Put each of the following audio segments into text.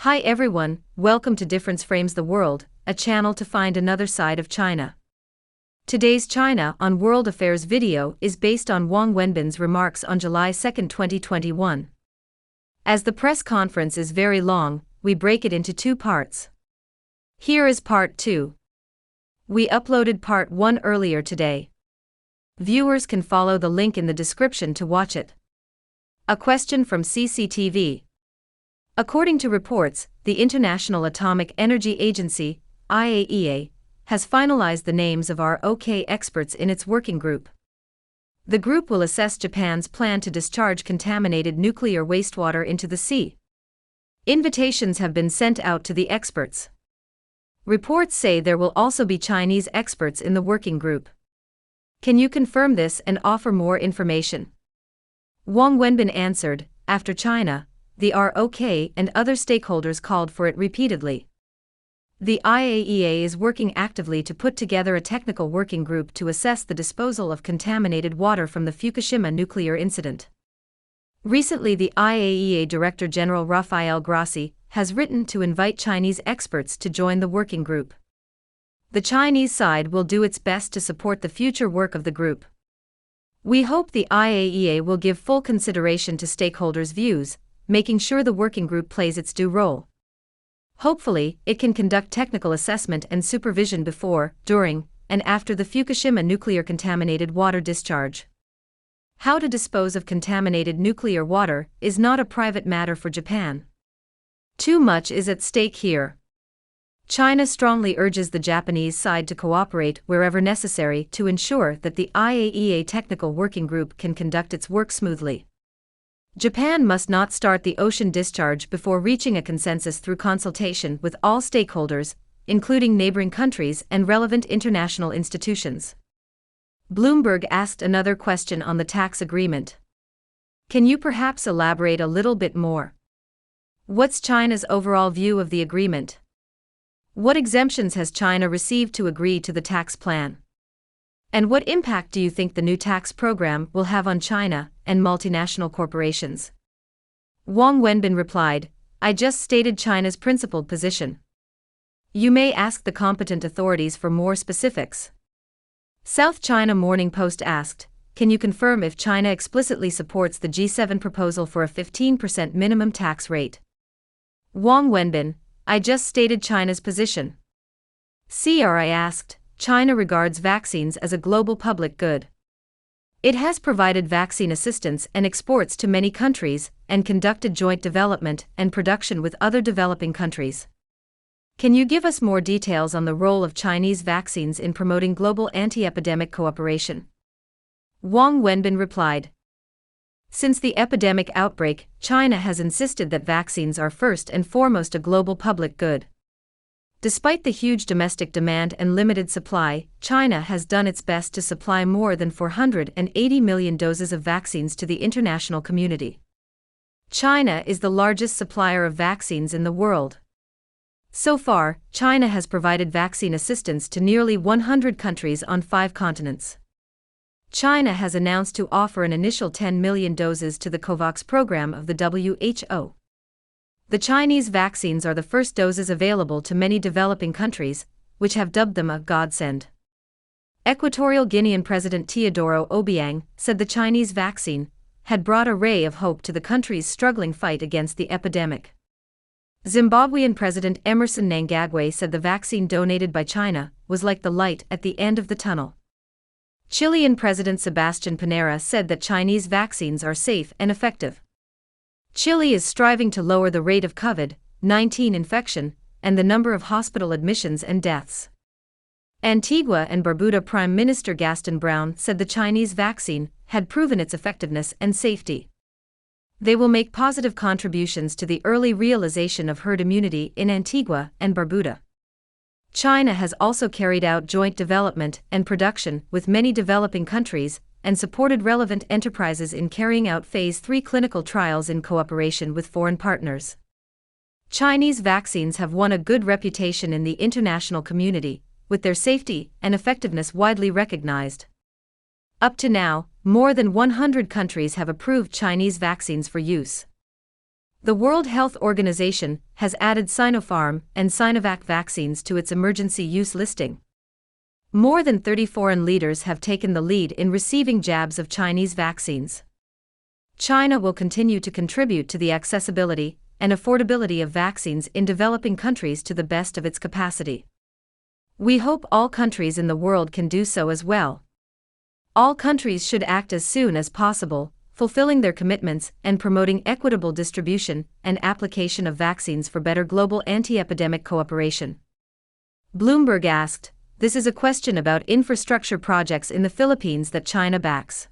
Hi everyone, welcome to Difference Frames the World, a channel to find another side of China. Today's China on World Affairs video is based on Wang Wenbin's remarks on July 2, 2021. As the press conference is very long, we break it into two parts. Here is part 2. We uploaded part 1 earlier today. Viewers can follow the link in the description to watch it. A question from CCTV. According to reports, the International Atomic Energy Agency, IAEA, has finalized the names of our OK experts in its working group. The group will assess Japan's plan to discharge contaminated nuclear wastewater into the sea. Invitations have been sent out to the experts. Reports say there will also be Chinese experts in the working group. Can you confirm this and offer more information? Wang Wenbin answered, after China, the ROK and other stakeholders called for it repeatedly. The IAEA is working actively to put together a technical working group to assess the disposal of contaminated water from the Fukushima nuclear incident. Recently, the IAEA Director General Rafael Grossi has written to invite Chinese experts to join the working group. The Chinese side will do its best to support the future work of the group. We hope the IAEA will give full consideration to stakeholders' views, making sure the working group plays its due role. Hopefully, it can conduct technical assessment and supervision before, during, and after the Fukushima nuclear contaminated water discharge. How to dispose of contaminated nuclear water is not a private matter for Japan. Too much is at stake here. China strongly urges the Japanese side to cooperate wherever necessary to ensure that the IAEA technical working group can conduct its work smoothly. Japan must not start the ocean discharge before reaching a consensus through consultation with all stakeholders, including neighboring countries and relevant international institutions. Bloomberg asked another question on the tax agreement. Can you perhaps elaborate a little bit more? What's China's overall view of the agreement? What exemptions has China received to agree to the tax plan? And what impact do you think the new tax program will have on China and multinational corporations? Wang Wenbin replied, I just stated China's principled position. You may ask the competent authorities for more specifics. South China Morning Post asked, can you confirm if China explicitly supports the G7 proposal for a 15% minimum tax rate? Wang Wenbin, I just stated China's position. CRI asked, China regards vaccines as a global public good. It has provided vaccine assistance and exports to many countries and conducted joint development and production with other developing countries. Can you give us more details on the role of Chinese vaccines in promoting global anti-epidemic cooperation? Wang Wenbin replied. Since the epidemic outbreak, China has insisted that vaccines are first and foremost a global public good. Despite the huge domestic demand and limited supply, China has done its best to supply more than 480 million doses of vaccines to the international community. China is the largest supplier of vaccines in the world. So far, China has provided vaccine assistance to nearly 100 countries on 5 continents. China has announced to offer an initial 10 million doses to the COVAX program of the WHO. The Chinese vaccines are the first doses available to many developing countries, which have dubbed them a godsend. Equatorial Guinean President Teodoro Obiang said the Chinese vaccine had brought a ray of hope to the country's struggling fight against the epidemic. Zimbabwean President Emerson Mnangagwa said the vaccine donated by China was like the light at the end of the tunnel. Chilean President Sebastián Pinera said that Chinese vaccines are safe and effective. Chile is striving to lower the rate of COVID-19 infection and the number of hospital admissions and deaths. Antigua and Barbuda Prime Minister Gaston Brown said the Chinese vaccine had proven its effectiveness and safety. They will make positive contributions to the early realization of herd immunity in Antigua and Barbuda. China has also carried out joint development and production with many developing countries and supported relevant enterprises in carrying out Phase 3 clinical trials in cooperation with foreign partners. Chinese vaccines have won a good reputation in the international community, with their safety and effectiveness widely recognized. Up to now, more than 100 countries have approved Chinese vaccines for use. The World Health Organization has added Sinopharm and Sinovac vaccines to its emergency use listing. More than 30 foreign leaders have taken the lead in receiving jabs of Chinese vaccines. China will continue to contribute to the accessibility and affordability of vaccines in developing countries to the best of its capacity. We hope all countries in the world can do so as well. All countries should act as soon as possible, fulfilling their commitments and promoting equitable distribution and application of vaccines for better global anti-epidemic cooperation. Bloomberg asked, "This is a question about infrastructure projects in the Philippines that China backs."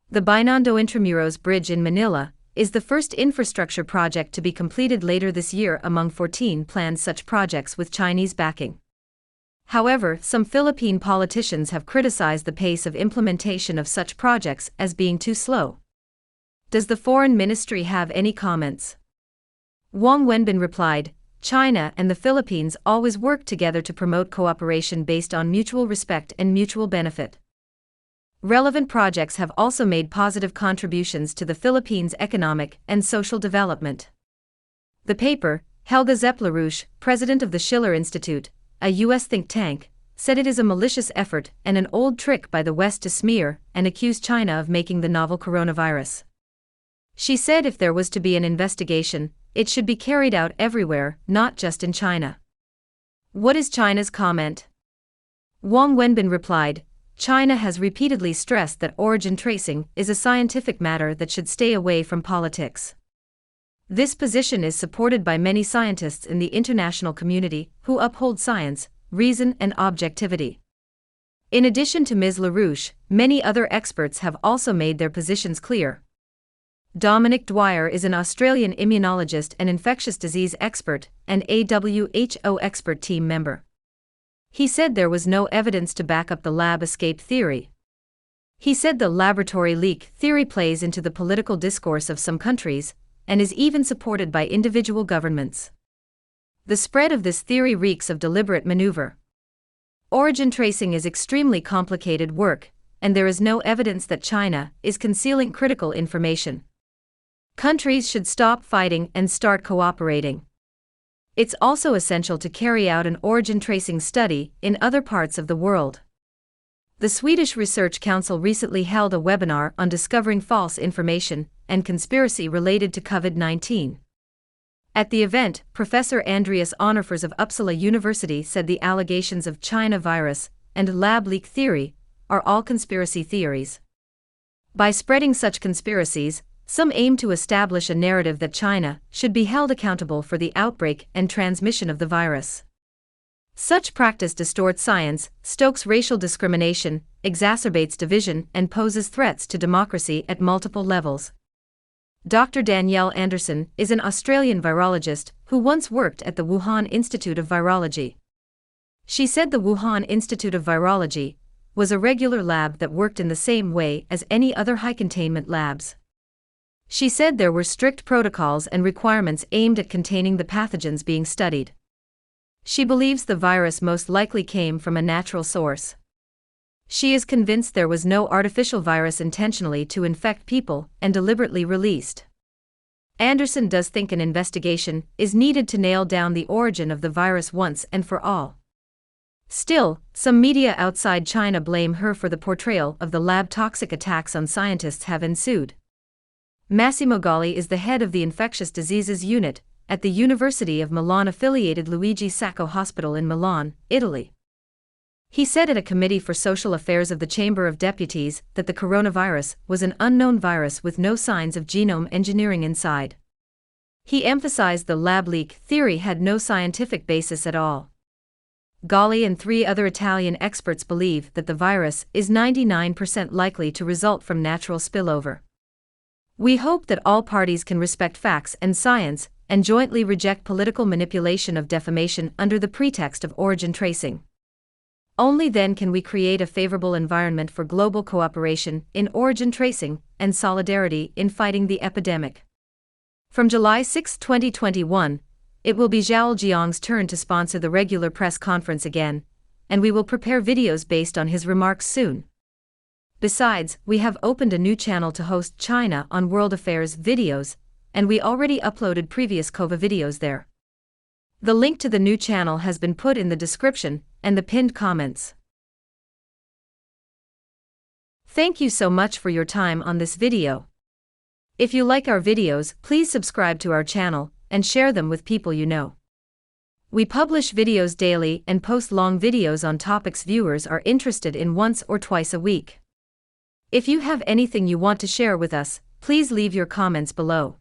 The Binondo Intramuros Bridge in Manila is the first infrastructure project to be completed later this year among 14 planned such projects with Chinese backing. However, some Philippine politicians have criticized the pace of implementation of such projects as being too slow. Does the Foreign Ministry have any comments? Wang Wenbin replied, "China and the Philippines always work together to promote cooperation based on mutual respect and mutual benefit. Relevant projects have also made positive contributions to the Philippines' economic and social development." The paper, Helga Zepp-LaRouche, president of the Schiller Institute, a U.S. think tank, said it is a malicious effort and an old trick by the West to smear and accuse China of making the novel coronavirus. She said if there was to be an investigation, it should be carried out everywhere, not just in China. What is China's comment? Wang Wenbin replied, "China has repeatedly stressed that origin tracing is a scientific matter that should stay away from politics. This position is supported by many scientists in the international community who uphold science, reason and objectivity." In addition to Ms. LaRouche, many other experts have also made their positions clear. Dominic Dwyer is an Australian immunologist and infectious disease expert and a WHO expert team member. He said there was no evidence to back up the lab escape theory. He said the laboratory leak theory plays into the political discourse of some countries and is even supported by individual governments. The spread of this theory reeks of deliberate maneuver. Origin tracing is extremely complicated work, and there is no evidence that China is concealing critical information. Countries should stop fighting and start cooperating. It's also essential to carry out an origin tracing study in other parts of the world. The Swedish Research Council recently held a webinar on discovering false information and conspiracy related to COVID-19. At the event, Professor Andreas Onnerfors of Uppsala University said the allegations of China virus and lab leak theory are all conspiracy theories. By spreading such conspiracies, some aim to establish a narrative that China should be held accountable for the outbreak and transmission of the virus. Such practice distorts science, stokes racial discrimination, exacerbates division, and poses threats to democracy at multiple levels. Dr. Danielle Anderson is an Australian virologist who once worked at the Wuhan Institute of Virology. She said the Wuhan Institute of Virology was a regular lab that worked in the same way as any other high-containment labs. She said there were strict protocols and requirements aimed at containing the pathogens being studied. She believes the virus most likely came from a natural source. She is convinced there was no artificial virus intentionally to infect people and deliberately released. Anderson does think an investigation is needed to nail down the origin of the virus once and for all. Still, some media outside China blame her for the portrayal of the lab toxic attacks on scientists have ensued. Massimo Galli is the head of the infectious diseases unit at the University of Milan-affiliated Luigi Sacco Hospital in Milan, Italy. He said at a committee for social affairs of the Chamber of Deputies that the coronavirus was an unknown virus with no signs of genome engineering inside. He emphasized the lab leak theory had no scientific basis at all. Galli and 3 other Italian experts believe that the virus is 99% likely to result from natural spillover. We hope that all parties can respect facts and science and jointly reject political manipulation of defamation under the pretext of origin tracing. Only then can we create a favorable environment for global cooperation in origin tracing and solidarity in fighting the epidemic. From July 6, 2021, it will be Zhao Jiang's turn to sponsor the regular press conference again, and we will prepare videos based on his remarks soon. Besides, we have opened a new channel to host China on World Affairs videos, and we already uploaded previous COWA videos there. The link to the new channel has been put in the description and the pinned comments. Thank you so much for your time on this video. If you like our videos, please subscribe to our channel and share them with people you know. We publish videos daily and post long videos on topics viewers are interested in once or twice a week. If you have anything you want to share with us, please leave your comments below.